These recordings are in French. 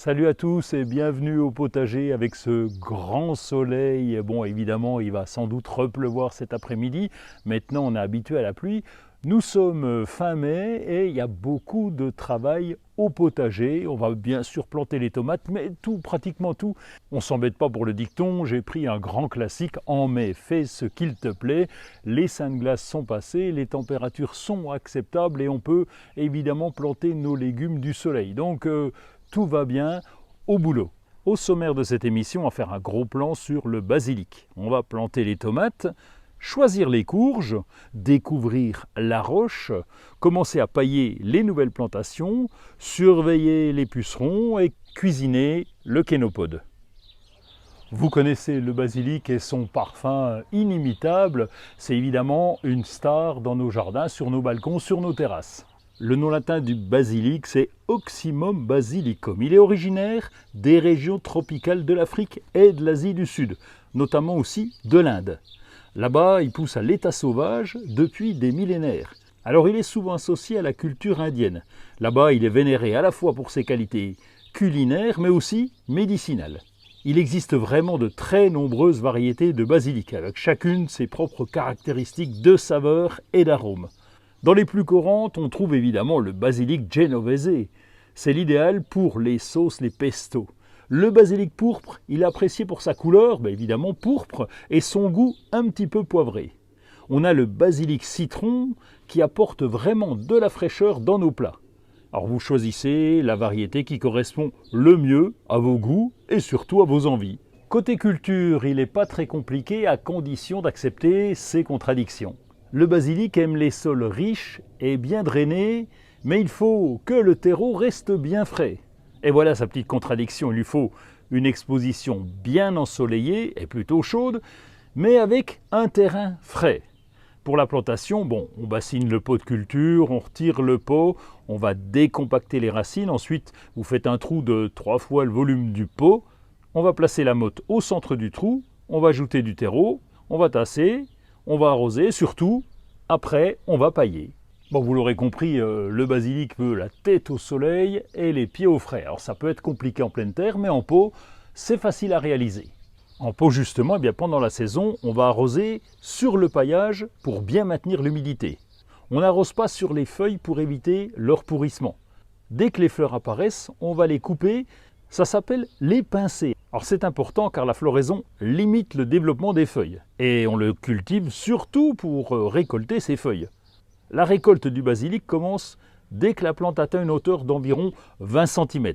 Salut à tous et bienvenue au potager avec ce grand soleil. Bon, évidemment, il va sans doute repleuvoir cet après-midi. Maintenant, on est habitué à la pluie. Nous sommes fin mai et il y a beaucoup de travail au potager. On va bien sûr planter les tomates, mais pratiquement tout. On ne s'embête pas pour le dicton. J'ai pris un grand classique. En mai, fais ce qu'il te plaît. Les seins de glace sont passés, les températures sont acceptables et on peut évidemment planter nos légumes du soleil. Donc, tout va bien au boulot. Au sommaire de cette émission, on va faire un gros plan sur le basilic. On va planter les tomates, choisir les courges, découvrir la roche, commencer à pailler les nouvelles plantations, surveiller les pucerons et cuisiner le kénopode. Vous connaissez le basilic et son parfum inimitable. C'est évidemment une star dans nos jardins, sur nos balcons, sur nos terrasses. Le nom latin du basilic, c'est Oxymum basilicum. Il est originaire des régions tropicales de l'Afrique et de l'Asie du Sud, notamment aussi de l'Inde. Là-bas, il pousse à l'état sauvage depuis des millénaires. Alors il est souvent associé à la culture indienne. Là-bas, il est vénéré à la fois pour ses qualités culinaires, mais aussi médicinales. Il existe vraiment de très nombreuses variétés de basilic, avec chacune ses propres caractéristiques de saveur et d'arôme. Dans les plus courantes, on trouve évidemment le basilic genovese. C'est l'idéal pour les sauces, les pestos. Le basilic pourpre, il est apprécié pour sa couleur, évidemment pourpre, et son goût un petit peu poivré. On a le basilic citron qui apporte vraiment de la fraîcheur dans nos plats. Alors vous choisissez la variété qui correspond le mieux à vos goûts et surtout à vos envies. Côté culture, il n'est pas très compliqué à condition d'accepter ces contradictions. Le basilic aime les sols riches et bien drainés, mais il faut que le terreau reste bien frais. Et voilà sa petite contradiction, il lui faut une exposition bien ensoleillée et plutôt chaude, mais avec un terrain frais. Pour la plantation, on bassine le pot de culture, on retire le pot, on va décompacter les racines, ensuite vous faites un trou de 3 fois le volume du pot, on va placer la motte au centre du trou, on va ajouter du terreau, on va tasser, on va arroser, surtout, après, on va pailler. Bon, vous l'aurez compris, le basilic veut la tête au soleil et les pieds au frais. Alors ça peut être compliqué en pleine terre, mais en pot, c'est facile à réaliser. En pot, justement, pendant la saison, on va arroser sur le paillage pour bien maintenir l'humidité. On n'arrose pas sur les feuilles pour éviter leur pourrissement. Dès que les fleurs apparaissent, on va les couper. Ça s'appelle les pincer. Alors c'est important car la floraison limite le développement des feuilles. Et on le cultive surtout pour récolter ses feuilles. La récolte du basilic commence dès que la plante atteint une hauteur d'environ 20 cm.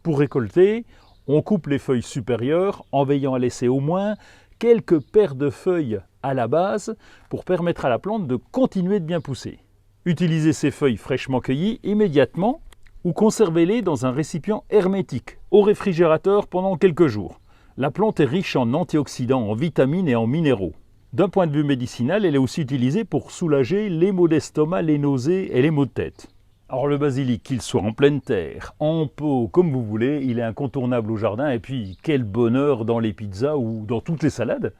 Pour récolter, on coupe les feuilles supérieures en veillant à laisser au moins quelques paires de feuilles à la base pour permettre à la plante de continuer de bien pousser. Utilisez ces feuilles fraîchement cueillies immédiatement ou conservez-les dans un récipient hermétique au réfrigérateur pendant quelques jours. La plante est riche en antioxydants, en vitamines et en minéraux. D'un point de vue médicinal, elle est aussi utilisée pour soulager les maux d'estomac, les nausées et les maux de tête. Alors le basilic, qu'il soit en pleine terre, en pot, comme vous voulez, il est incontournable au jardin et puis quel bonheur dans les pizzas ou dans toutes les salades.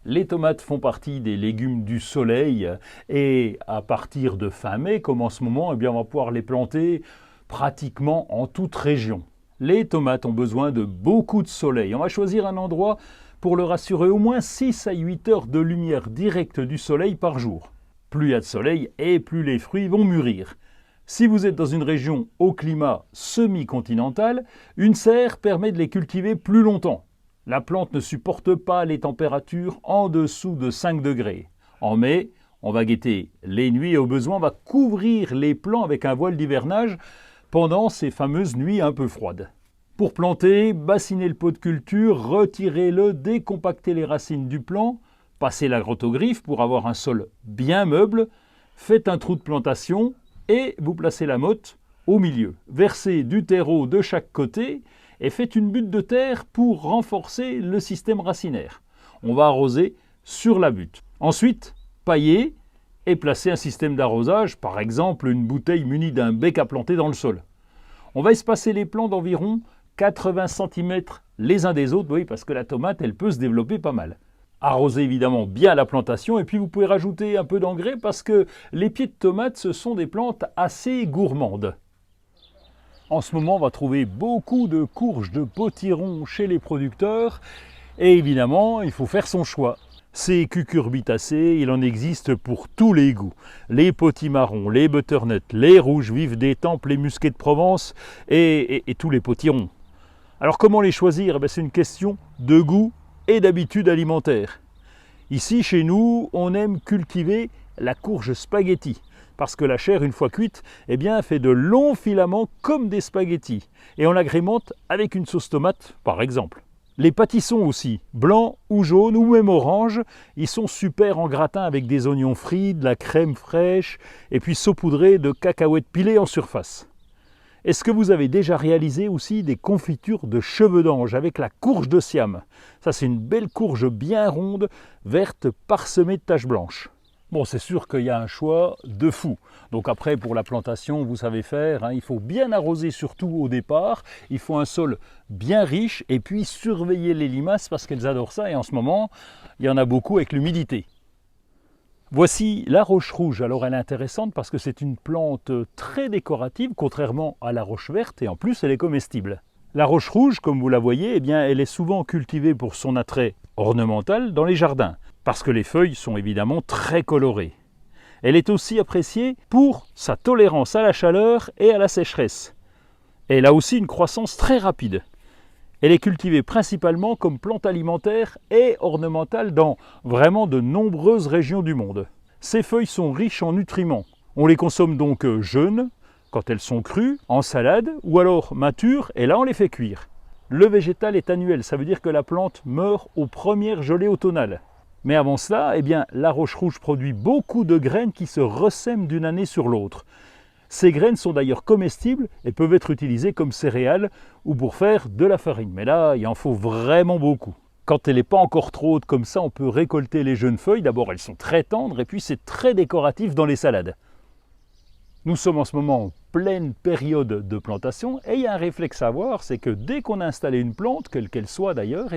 Les tomates font partie des légumes du soleil et à partir de fin mai, comme en ce moment, on va pouvoir les planter pratiquement en toute région. Les tomates ont besoin de beaucoup de soleil. On va choisir un endroit pour leur assurer au moins 6 à 8 heures de lumière directe du soleil par jour. Plus il y a de soleil et plus les fruits vont mûrir. Si vous êtes dans une région au climat semi-continental, une serre permet de les cultiver plus longtemps. La plante ne supporte pas les températures en dessous de 5 degrés. En mai, on va guetter les nuits et au besoin, on va couvrir les plants avec un voile d'hivernage pendant ces fameuses nuits un peu froides. Pour planter, bassinez le pot de culture, retirez-le, décompactez les racines du plant, passez la grotte au griffe pour avoir un sol bien meuble, faites un trou de plantation et vous placez la motte au milieu. Versez du terreau de chaque côté et faites une butte de terre pour renforcer le système racinaire. On va arroser sur la butte. Ensuite, paillez et placez un système d'arrosage, par exemple une bouteille munie d'un bec à planter dans le sol. On va espacer les plants d'environ 80 cm les uns des autres, oui, parce que la tomate, elle peut se développer pas mal. Arrosez évidemment bien la plantation et puis vous pouvez rajouter un peu d'engrais parce que les pieds de tomates, ce sont des plantes assez gourmandes. En ce moment, on va trouver beaucoup de courges de potiron chez les producteurs et évidemment, il faut faire son choix. Ces cucurbitacées, il en existe pour tous les goûts. Les potimarrons, les butternuts, les rouges vifs d'Étampes, les musquets de Provence et tous les potirons. Alors comment les choisir? C'est une question de goût et d'habitude alimentaire. Ici, chez nous, on aime cultiver la courge spaghetti parce que la chair, une fois cuite, fait de longs filaments comme des spaghettis et on l'agrémente avec une sauce tomate, par exemple. Les pâtissons aussi, blancs ou jaunes ou même orange, ils sont super en gratin avec des oignons frits, de la crème fraîche et puis saupoudrés de cacahuètes pilées en surface. Est-ce que vous avez déjà réalisé aussi des confitures de cheveux d'ange avec la courge de Siam? Ça, c'est une belle courge bien ronde, verte, parsemée de taches blanches. Bon, c'est sûr qu'il y a un choix de fou. Donc après, pour la plantation, vous savez faire, il faut bien arroser surtout au départ. Il faut un sol bien riche et puis surveiller les limaces parce qu'elles adorent ça. Et en ce moment, il y en a beaucoup avec l'humidité. Voici la roche rouge. Alors elle est intéressante parce que c'est une plante très décorative, contrairement à la roche verte. Et en plus, elle est comestible. La roche rouge, comme vous la voyez, elle est souvent cultivée pour son attrait ornemental dans les jardins, parce que les feuilles sont évidemment très colorées. Elle est aussi appréciée pour sa tolérance à la chaleur et à la sécheresse. Elle a aussi une croissance très rapide. Elle est cultivée principalement comme plante alimentaire et ornementale dans vraiment de nombreuses régions du monde. Ses feuilles sont riches en nutriments. On les consomme donc jeunes, quand elles sont crues, en salade, ou alors matures, et là on les fait cuire. Le végétal est annuel, ça veut dire que la plante meurt aux premières gelées automnales. Mais avant cela, la roche rouge produit beaucoup de graines qui se ressèment d'une année sur l'autre. Ces graines sont d'ailleurs comestibles et peuvent être utilisées comme céréales ou pour faire de la farine. Mais là, il en faut vraiment beaucoup. Quand elle n'est pas encore trop haute comme ça, on peut récolter les jeunes feuilles. D'abord, elles sont très tendres et puis c'est très décoratif dans les salades. Nous sommes en ce moment en pleine période de plantation et il y a un réflexe à avoir, c'est que dès qu'on a installé une plante, quelle qu'elle soit d'ailleurs,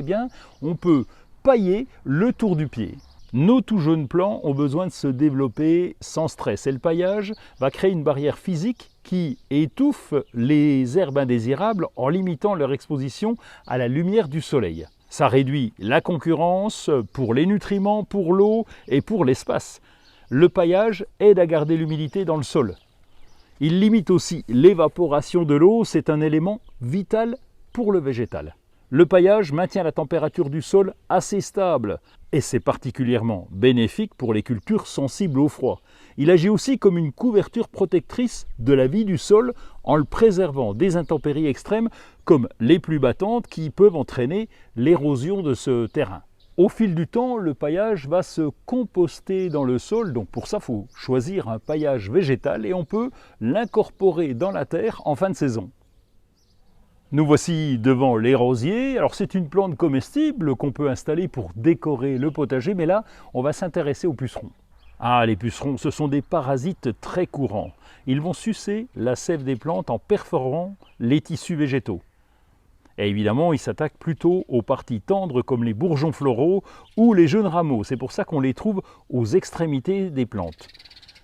on peut pailler le tour du pied. Nos tout jeunes plants ont besoin de se développer sans stress et le paillage va créer une barrière physique qui étouffe les herbes indésirables en limitant leur exposition à la lumière du soleil. Ça réduit la concurrence pour les nutriments, pour l'eau et pour l'espace. Le paillage aide à garder l'humidité dans le sol. Il limite aussi l'évaporation de l'eau, c'est un élément vital pour le végétal. Le paillage maintient la température du sol assez stable et c'est particulièrement bénéfique pour les cultures sensibles au froid. Il agit aussi comme une couverture protectrice de la vie du sol en le préservant des intempéries extrêmes comme les pluies battantes qui peuvent entraîner l'érosion de ce terrain. Au fil du temps, le paillage va se composter dans le sol, donc pour ça, il faut choisir un paillage végétal et on peut l'incorporer dans la terre en fin de saison. Nous voici devant les rosiers. Alors c'est une plante comestible qu'on peut installer pour décorer le potager, mais là, on va s'intéresser aux pucerons. Ah, les pucerons, ce sont des parasites très courants. Ils vont sucer la sève des plantes en perforant les tissus végétaux. Et évidemment, ils s'attaquent plutôt aux parties tendres comme les bourgeons floraux ou les jeunes rameaux. C'est pour ça qu'on les trouve aux extrémités des plantes.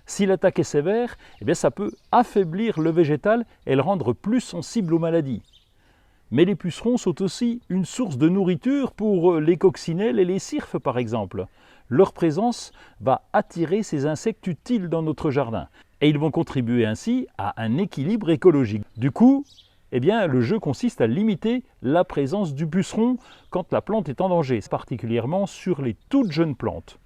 Si l'attaque est sévère, ça peut affaiblir le végétal et le rendre plus sensible aux maladies. Mais les pucerons sont aussi une source de nourriture pour les coccinelles et les cirfes par exemple. Leur présence va attirer ces insectes utiles dans notre jardin et ils vont contribuer ainsi à un équilibre écologique. Du coup, le jeu consiste à limiter la présence du puceron quand la plante est en danger, particulièrement sur les toutes jeunes plantes.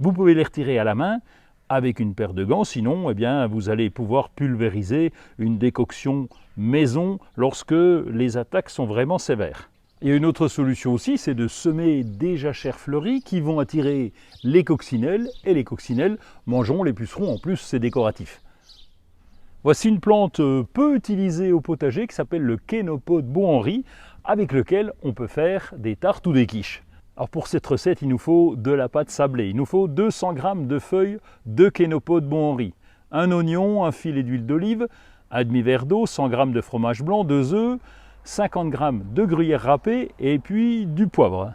Vous pouvez les retirer à la main avec une paire de gants, sinon vous allez pouvoir pulvériser une décoction maison lorsque les attaques sont vraiment sévères. Il y a une autre solution aussi, c'est de semer des jachères fleuries qui vont attirer les coccinelles et les coccinelles mangeront les pucerons, en plus c'est décoratif. Voici une plante peu utilisée au potager qui s'appelle le Kénopode Bohenri, avec lequel on peut faire des tartes ou des quiches. Alors pour cette recette, il nous faut de la pâte sablée. Il nous faut 200 g de feuilles de Kénopode Bohenri, un oignon, un filet d'huile d'olive, un demi-verre d'eau, 100 g de fromage blanc, 2 œufs, 50 g de gruyère râpée et puis du poivre.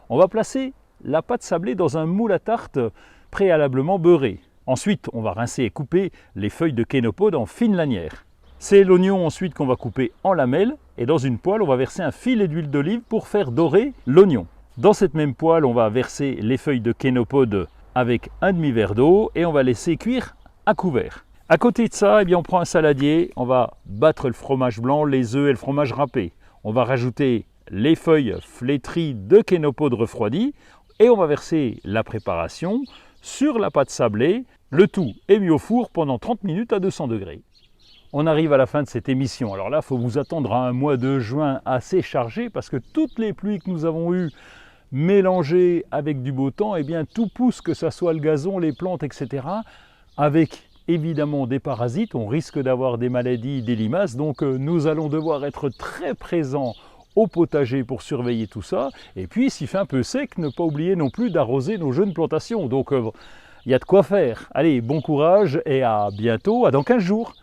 On va placer la pâte sablée dans un moule à tarte préalablement beurré. Ensuite, on va rincer et couper les feuilles de Kénopode en fines lanières. C'est l'oignon ensuite qu'on va couper en lamelles et dans une poêle, on va verser un filet d'huile d'olive pour faire dorer l'oignon. Dans cette même poêle, on va verser les feuilles de kénopode avec un demi-verre d'eau et on va laisser cuire à couvert. À côté de ça, eh bien, on prend un saladier, on va battre le fromage blanc, les œufs et le fromage râpé. On va rajouter les feuilles flétries de kénopode refroidies et on va verser la préparation sur la pâte sablée. Le tout est mis au four pendant 30 minutes à 200 degrés. On arrive à la fin de cette émission. Alors là, il faut vous attendre à un mois de juin assez chargé parce que toutes les pluies que nous avons eues mélangées avec du beau temps, eh bien, tout pousse, que ce soit le gazon, les plantes, etc. Avec évidemment des parasites, on risque d'avoir des maladies, des limaces. Donc nous allons devoir être très présents au potager pour surveiller tout ça. Et puis, s'il fait un peu sec, ne pas oublier non plus d'arroser nos jeunes plantations. Donc il y a de quoi faire. Allez, bon courage et à bientôt, à dans 15 jours.